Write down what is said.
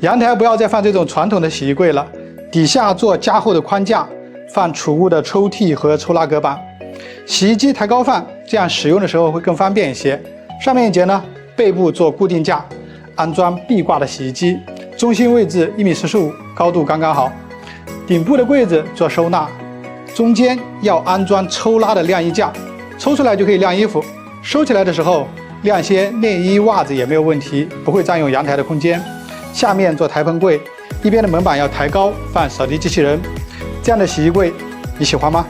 阳台不要再放这种传统的洗衣柜了，底下做加厚的框架，放储物的抽屉和抽拉隔板。洗衣机抬高放，这样使用的时候会更方便一些。上面一节呢，背部做固定架，安装壁挂的洗衣机，中心位置1.45米，高度刚刚好。顶部的柜子做收纳，中间要安装抽拉的晾衣架，抽出来就可以晾衣服，收起来的时候晾些内衣、袜子也没有问题，不会占用阳台的空间。下面做台盆柜，一边的门板要抬高，放扫地机器人。这样的洗衣柜你喜欢吗？